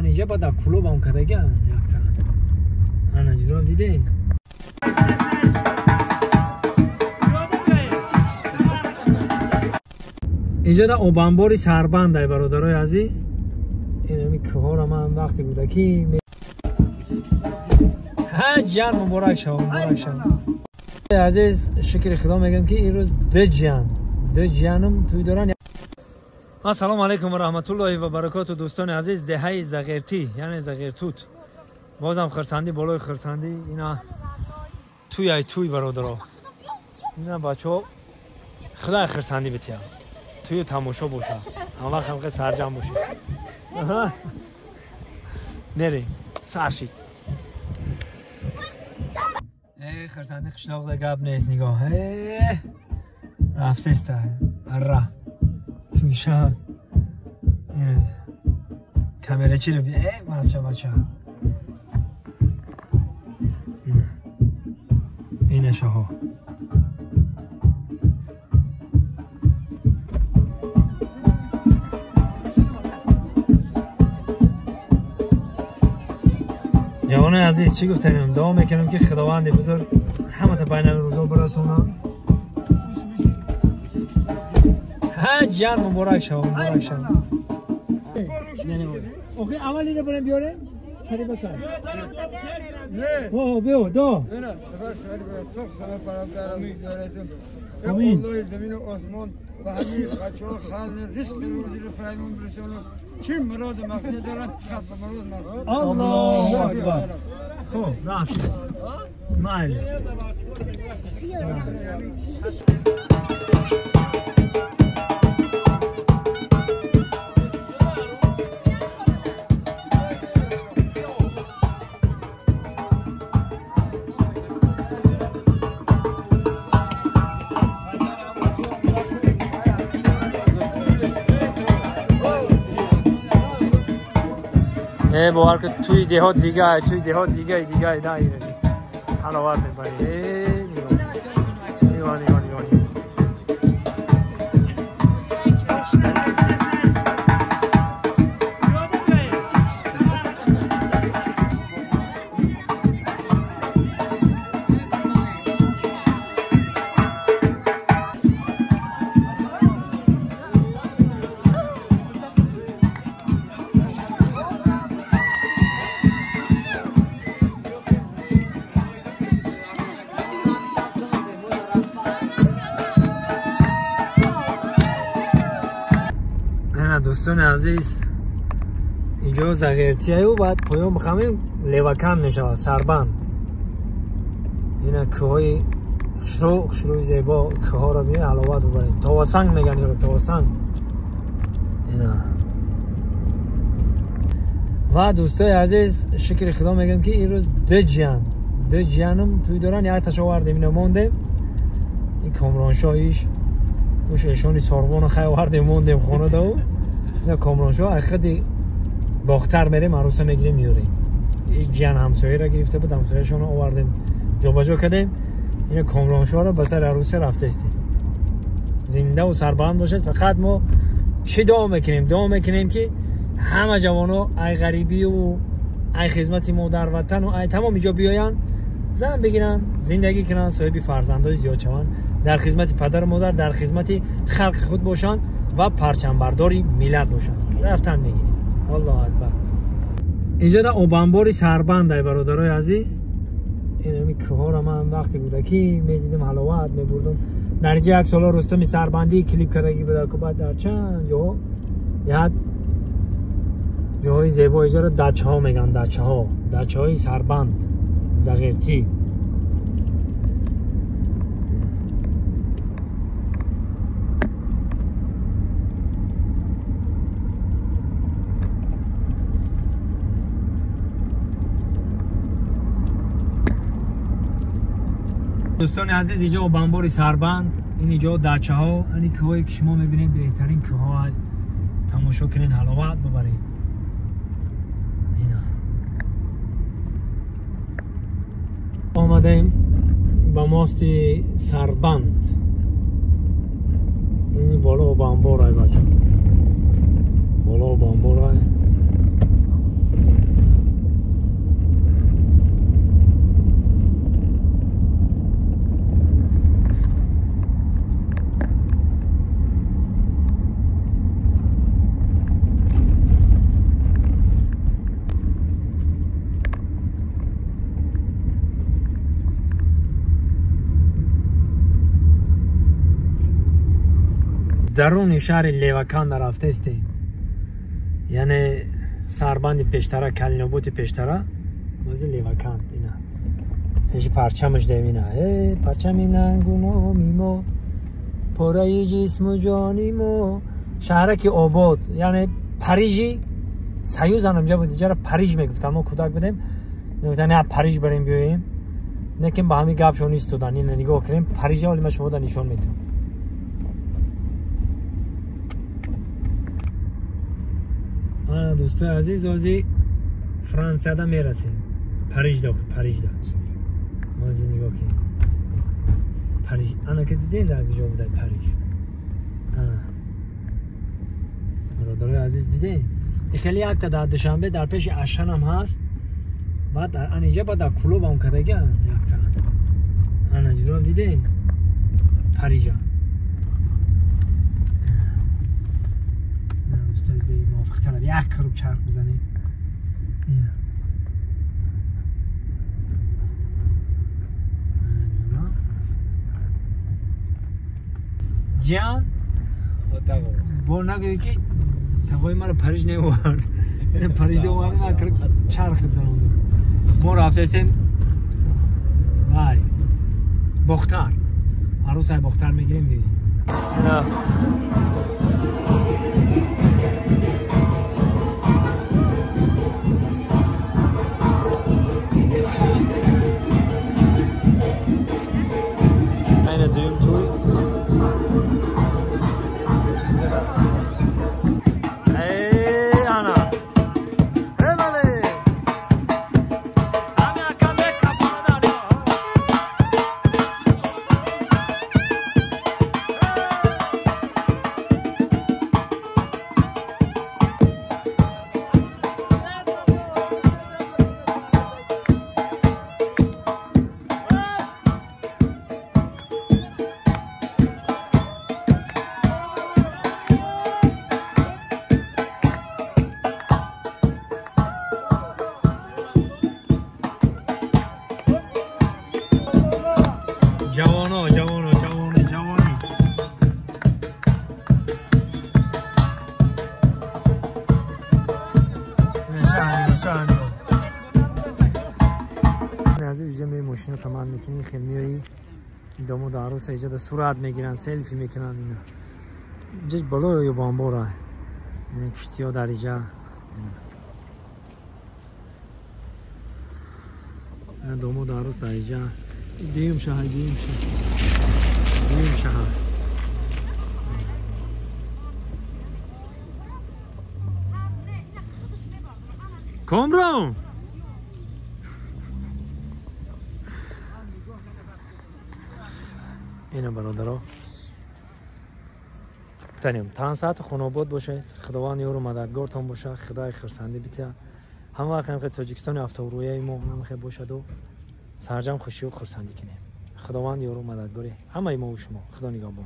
اینجا با در کلوب هم کدگن انا جوراب دیده اینجا در اوبانبوری سربنده برادرای عزیز. این همی که ها را من وقتی بوده که جان مبارک شو عزیز. شکر خدا میگم که این روز دو جانم توی دارن. السلام علیکم و رحمت الله و برکاته دوستان عزیز. دهه زغیرتی یعنی زغیرتوت بازم خرسندی بالای خرسندی اینا توی برادرها اینا بچه‌ها خدا خرسندی بتیا توی تماشا باشه اما خلق سرجم باشه نری سرشید خرسندی خشلاق ده گب نیست نگاه رفته است اره توی شهر کامره چی رو بیا مازشا بچه این شاها جوان عزیز چی گفتنم دعا میکنم که خداوند بزرگ همه تا بین روزا برسونم. جان مبارک شو اوکی اولی رو بریم بیاره خری بکن نه بیو دو نه سفر سوخ سفر پرامدارم می‌دارم امین الله زمین و آسمان و همین بچه‌ها خالن رزق روزی رو فرمون برسونن چه مراد مقصد دارن خط مراد مقصد الله اکبر. خب رفت مال باور که توی دهات دیگه دایره حلاوت می‌بری نگاه دوستان عزیز اینجا زغیرتیه و بعد پایان بخمیم لیوکن میشه سربند. اینا که های خشروی زیبا که ها را میه حلاوت ببریم. تاوسنگ میگن یا تاوسنگ اینا. و دوستای عزیز شکر خدا میگم که این روز دو جانم توی دارن. یک تشاورده مینا مونده این کامرانشاهیش موش ایشانی ساربان خیلی ورده موندیم خونه دو نه کامرانشاه اخدی باختر میریم عروسه میگیریم میوریم. این جان همسایه را گرفته بود همسایه‌شون رو آوردیم جابجا کردیم. این کامرانشاه رو به سر عروسه رفته استیم زنده و سربلند باشد. فقط ما چی دعا میکنیم که همه جوانا ای غریبی و ای خدمت ما در وطن و ای تمام اینجا بیاین زن بگیرن زندگی کنن صاحب فرزندای زیاد شون در خدمت پدر و مادر در خدمت خلق خود باشن و پرچم برداری ملت باشن. رفتن میگیریم الله اکبر. اینجا در اوبانبوری سربنده برادرای عزیز. این همی که ها را من وقتی بوده که میدیدم حلاوت میبردم در اینجا یک سالا رستمی سربندی کلیپ کردگی بوده که بعد در چند جا یاد جاهای زیبا اینجا را دچه ها میگن دچه های سربند زغیرتی. دوستان عزیز اینجا اوبانبوری سربند این اینجا دچه ها این که هایی که شما میبینید بهترین که ها تماشا کنین حلاوت ببرید. اینا آمدیم با ماستی سربند این بالا اوبانبور های درون شهر لیوکان رفته استیم، یعنی سربند پیشتره کلینوبوت پیشتره موزی لیوکان اینا پیش پرچمش دیم اینا پرچم ننگونو میمو پرای جسم و جانیمو شهرک آباد یعنی پریژی سیوز همجا بود دیجا را پریژ میگفتن ما کودک بودیم میگفتن نه پریژ بریم بیاییم نکن با همین گپ شو نیست دادن این نگاه کنیم پریژ ولی من شما دا نشون میتونم دوستای عزیز آزی فرانسه دا میرسیم پریژ دا آزی نگاه کنیم پریژ انا که دیدین در کجا بوده پریژ برادرای عزیز دیدین خیلی یک تا در دوشنبه در پیش اشن هم هست بعد در اینجا بعد در کلوب هم کدگه یک تا انا جورا دیدین پریژ دوستای به موافق طلب یک کروب چرخ بزنیم جان با نگویی که تقوی مرا پریژ نیوارد این پریژ نیوارد من کرد چرخ بزنم ما رفته هستیم بای بختار عروس های بختار میگیریم میگیم اینه دویم توی جوانی نشانی عزیز اینجا می ماشین رو تمام میکنی خیلی میایی داماد عروس اینجا در صورت میگیرن سلفی میکنن اینا اینجا بالا یا بامبورا این کشتی ها در اینجا داماد عروس اینجا دیم شهر کامران اینو برادرها تانیم تان ساعت خوناباد باشه خداوند یارو مددگارتان باشه خدای خرسنده بیته هم وقت هم که تاجیکستان افتارویه ما هم خیلی باشه و سرجم خوشی و خرسندی کنیم خداوند یارو مددگاری همه ما و شما خدا نگهبان